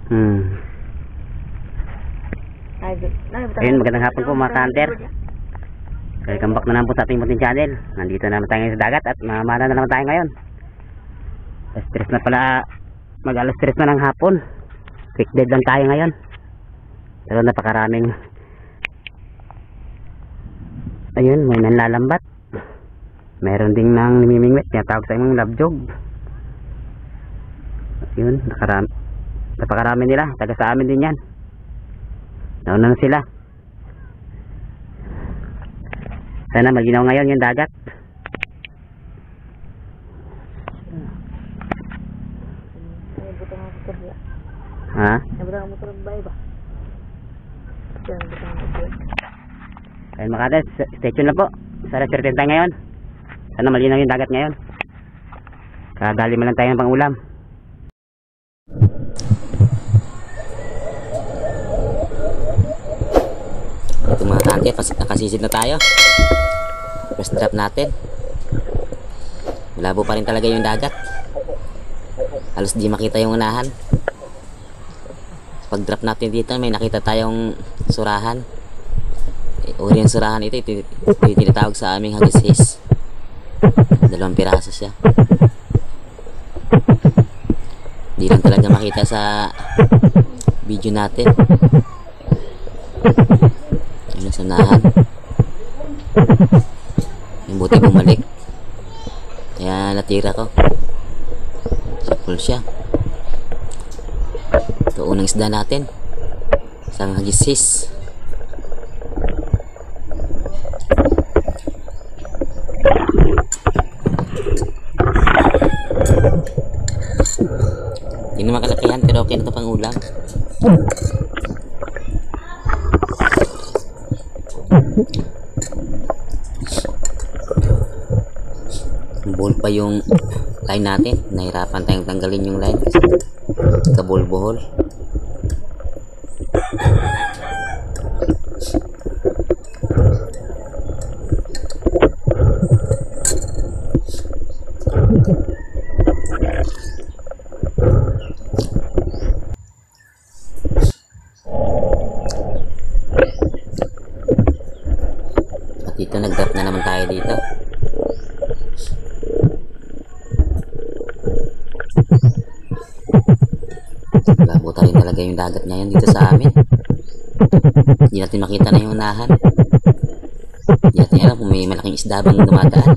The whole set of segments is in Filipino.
Ayun, magandang hapon po mga ka-hunter. Welcome back na naman po sa ating munting channel. Nandito na naman tayo ngayon sa dagat at mamana na naman tayo ngayon. Stress na pala, mag-alas 3 na ng hapon. Quick dead lang tayo ngayon. Pero napakaraming, ayun, may nanlalambat. Meron ding nang nimimingwit, tinatawag sa imong labjog. Ayun, napakarami nila, taga sa amin din yan. Nauna na sila. Sana maginaw ngayon yung dagat. Ha? Ayun mga kades, stay tuned lang po. Sana certain tayo ngayon. Sana malinaw yung dagat ngayon. Kagali man lang tayo ng pang-ulam. Ito mga kante, nakasisid na tayo. First drop natin. Malabo pa rin talaga yung dagat. Halos di makita yung unahan. Pag drop natin dito, may nakita tayong surahan. Uri yung surahan ito tinatawag sa aming hagis. 2 piraso siya. Di lang talaga makita sa video natin. Ayun sa unahan. Yung buti bumalik. Kaya natira ko. Full siya. Ito unang isda natin. Isang hagisis. Hindi naman kalakihan pero okay na ito pang ulam. Buhol pa yung line natin. Nahirapan tayong tanggalin yung line kasi kabul-buhol. At dito nag-drop na naman tayo dito. Labuta rin talaga yung dagat ngayon dito sa amin. Hindi natin makita na yung unahan. Hindi natin alam kung may malaking isda bang dumadaan.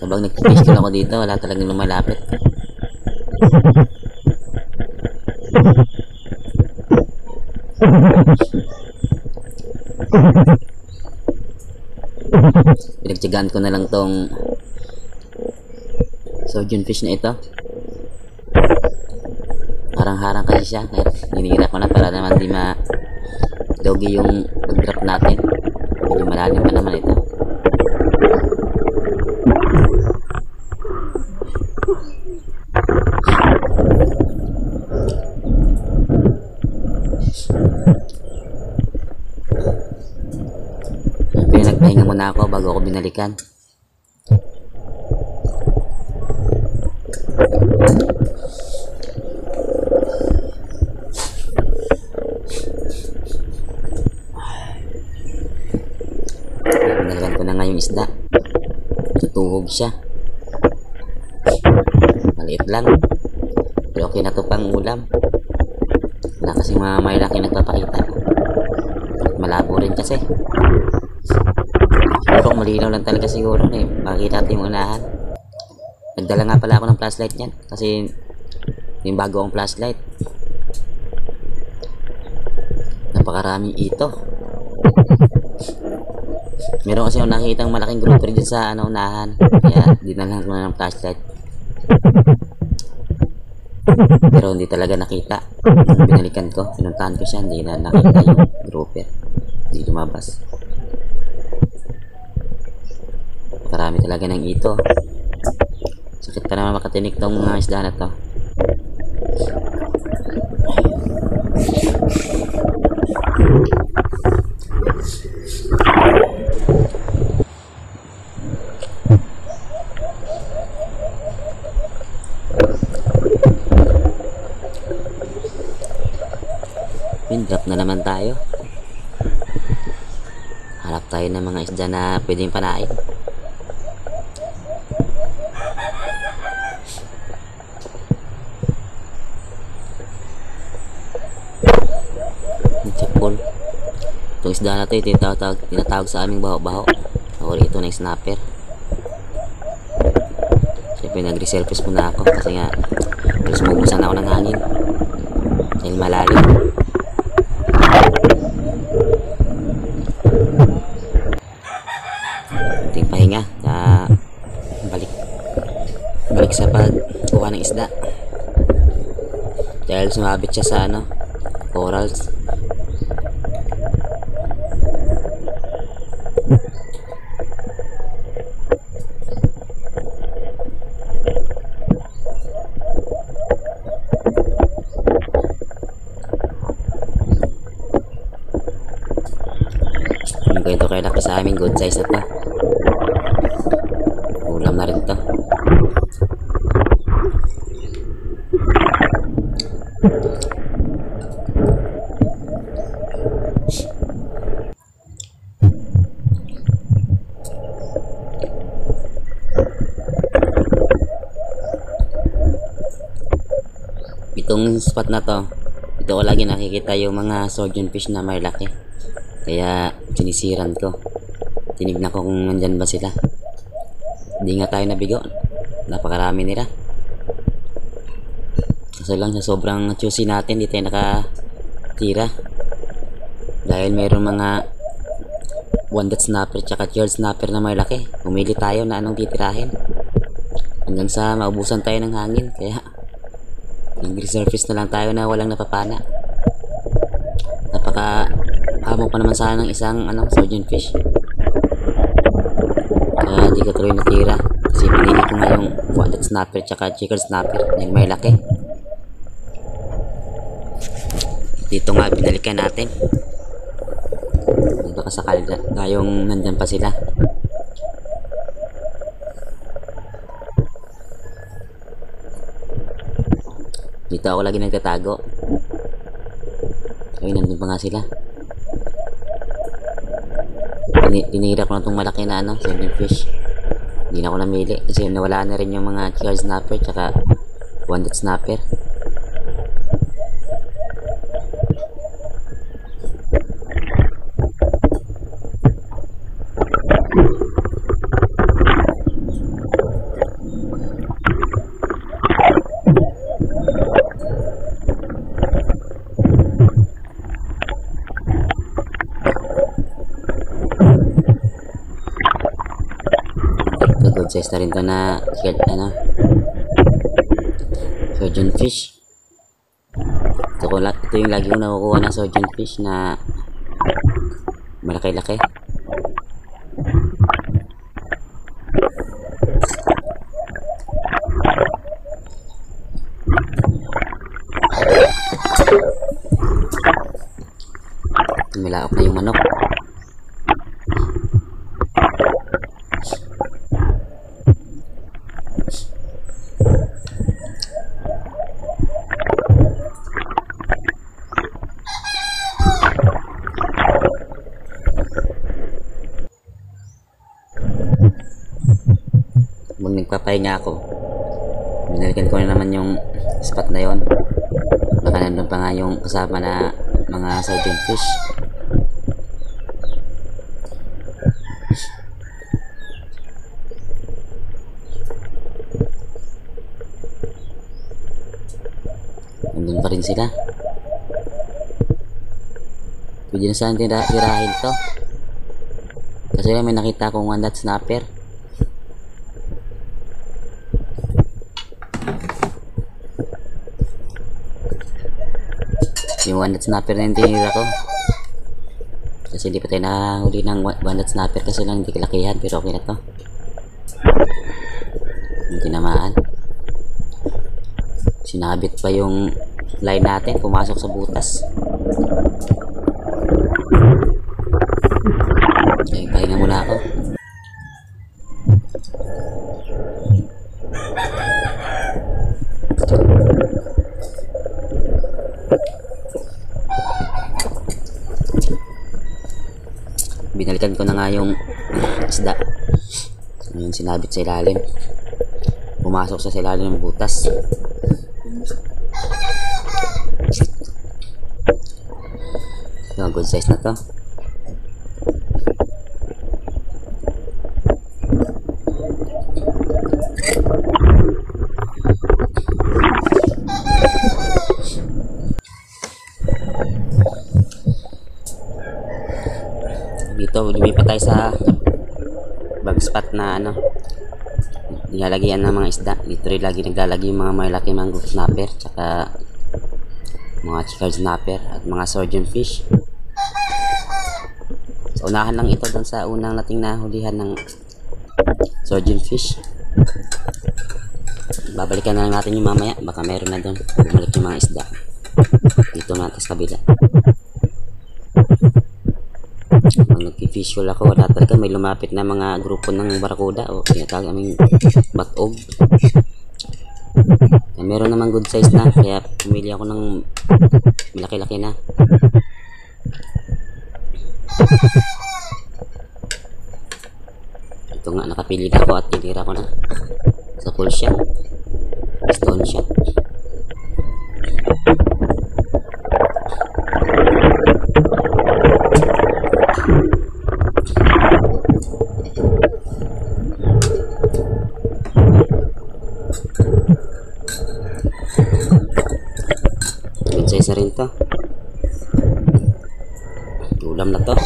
Habang nag-fish ko ako dito, wala talagang lumalapit. Pinagtyagaan ko na lang tong sojourn fish na ito. Harang-harang kasi siya, kaya hinihira ko na para naman di ma-doggy yung pag-drop natin. Medyo malalim pa naman ito. Nagpahinga muna ako bago ako binalikan. Binalikan ko na nga yung isda. Tutuhog siya. Maliit lang. Pero okay na to pang ulam. Wala kasing mga malaki nagpapakita. Malabo rin kasi. Siguro malinaw lang talaga siguro na makikita natin yung unahan. Nagdala nga pala ako ng flashlight niyan kasi yung bago akong flashlight. Napakaraming ito. Meron kasi akong nakikitang malaking grouper dyan sa unahan. Kaya dinalan ko na ng flashlight. Pero hindi talaga nakita. Nung binalikan ko, pinuntahan ko siya, hindi na nakita yung grouper. Hindi lumabas. Marami talaga ng ito. Sakit pa naman makatinik tong mga isda na to. Yun, drop na naman tayo. Hanap tayo ng mga isda na pwedeng panain. Chapol. Itong isda na ito, tinatawag sa aming baho-baho. Ako rito ng snapper. Siyempre nag-resurface muna ako kasi nga sumubusan ako ng hangin dahil malalim. Ating pahinga balik sa pagkuha ng isda dahil sumabit siya sa corals. Yung ganito kayo laki sa amin, good size na to. Ulam na rin to. Itong spot na to, ito ko lagi nakikita yung mga surgeon fish na may laki. Kaya sinisiran ko. Tinignan ko kung nandyan ba sila. Hindi nga tayo nabigo. Napakarami nila. Kaso lang sa sobrang juicy natin, di tayo nakatira. Dahil mayroong mga one-dot snapper tsaka third snapper na may laki. Pumili tayo na anong titirahin. Hanggang sa maubusan tayo ng hangin. Kaya nag-resurface na lang tayo na walang napapana. Napaka-amo pa naman sana ng isang surgeon fish. Kaya hindi ko tuloy natira. Kasi pinili ko nga yung one-dot snapper tsaka checkered snapper yung may laki. Dito nga binalikan natin. Dito kasakal yung nandyan pa sila. Dito ako lagi nagtatago. Ay, nandun pa nga sila. Tinira ko na itong malaki na surgeon fish. Hindi na ako namili kasi nawala na rin yung mga checkered snapper tsaka one-dot snapper. Good size na rin to na surgeon fish. Ito yung lagi kong nakukuha na surgeon fish na malaki-laki. Tumilaok na yung manok. Nung nagpapahinga ako, binalikan ko na naman yung spot na yon. Baka nandun pa nga yung kasama na mga surgeon fish. Nandun pa rin sila. Pwede na saan tirahin to. Kasi may nakita akong one-dot snapper. Yung one-dot snapper na yung tinira ko. Kasi hindi pa tayo nahuli ng one-dot snapper kasi lang hindi kalakihan, pero okay na to. Yung tinamaan. Sinabit pa yung line natin, pumasok sa butas. Okay, pahinga muna ako. binalikan ko na nga yung isda. Ayun, sinabit sa ilalim. Pumasok sa ilalim ng butas. So, good size na to. Dito, lumipat tayo sa bag spot na ano, nilalagyan ng mga isda. Dito rin lagi naglalagay yung mga malaki mangrove snapper, tsaka mga chicken snapper at mga surgeon fish. So, unahan lang ito dun sa unang nating nahulihan ng surgeon fish. Babalikan na lang natin yung mamaya, baka meron na dun bumalik yung mga isda dito natin sa kabila. Nag-visual ako, wala talaga, may lumapit na mga grupo ng barakuda o tinatawag aming batog. Meron naman good size na, kaya pumili ako ng malaki-laki na. Ito nga, nakapili na ako at tinira ko na sa full shot, stone shot. Isa rin to, ulam na to.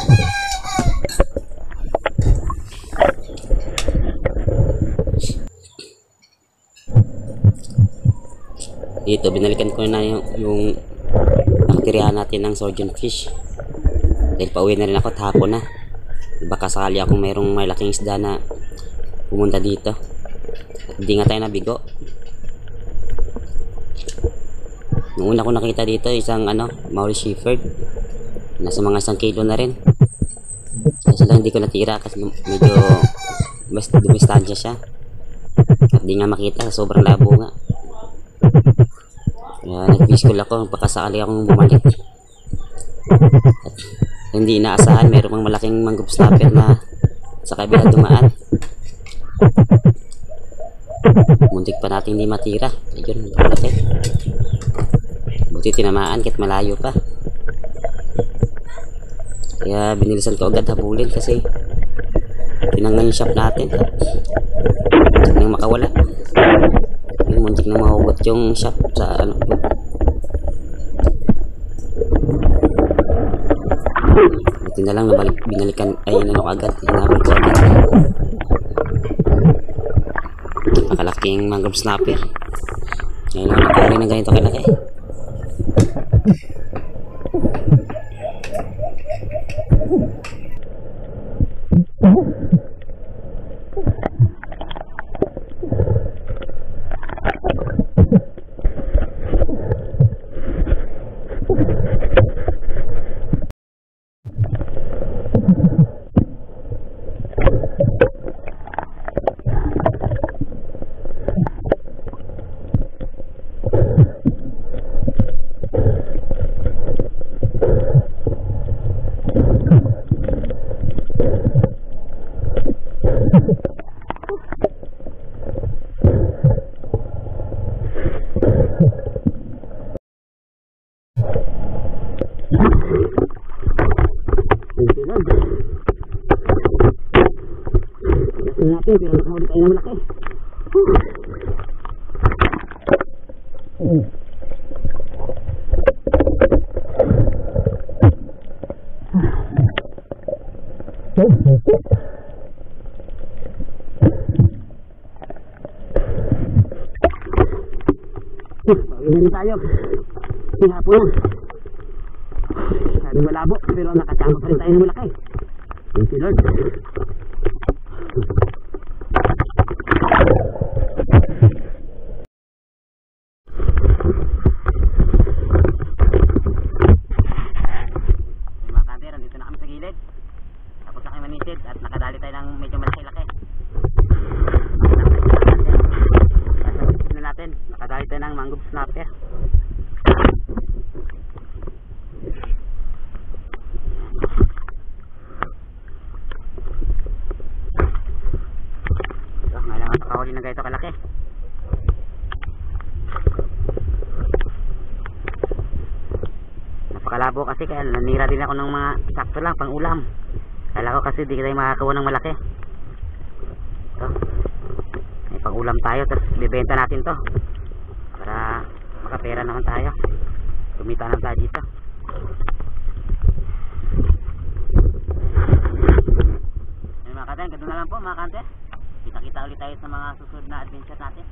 Dito binalikan ko na yung nakatirihan natin ng surgeon fish dahil pauwi na rin ako at hapon na. Baka sakali akong mayroong malaking isda na pumunta dito at hindi nga tayo nabigo. Nung una ko nakita dito isang Maurice Shepherd, nasa mga 1 kilo na rin. Kasi lang hindi ko natira kasi medyo dumistansya siya at di nga makita, sobrang labo nga. Kaya nag-visual ako, baka sakali akong bumalik at hindi inaasahan mayroong mga malaking mangrove snapper na sa kabila dumaan. Muntik pa natin hindi matira. Ayun, malaki. Buti tinamaan kahit malayo pa. Kaya binilisan ko agad habulin kasi tinanggal yung shop natin. Nang makawala. Muntik na mahugot yung shop sa buti na lang binalikan ay agad. Hinabol ko agad. Napakalaking mangrove snapper. Ngayon lang nakahuli ng ganito kalaki. Natin pero nakahuli tayo ng malaki. Pagin tayo. Hihapon na. Sabi malabo pero nakatama pa rin tayo ng malaki. Thank you Lord. At nakadali tayo ng medyo malaki-laki. Nakadali tayo ng mangrove snapper. malabo kasi, kaya nanira din ako ng mga sakto lang pang ulam. Kala ko kasi di tayo makakakuha ng malaki. Ito, may pang ulam tayo, tapos bibenta natin to para makapera naman tayo, kumita naman tayo dito. Ayun mga kanten, ganun na lang po mga kanten. Kita-kita ulit tayo sa mga susunod na adventure natin.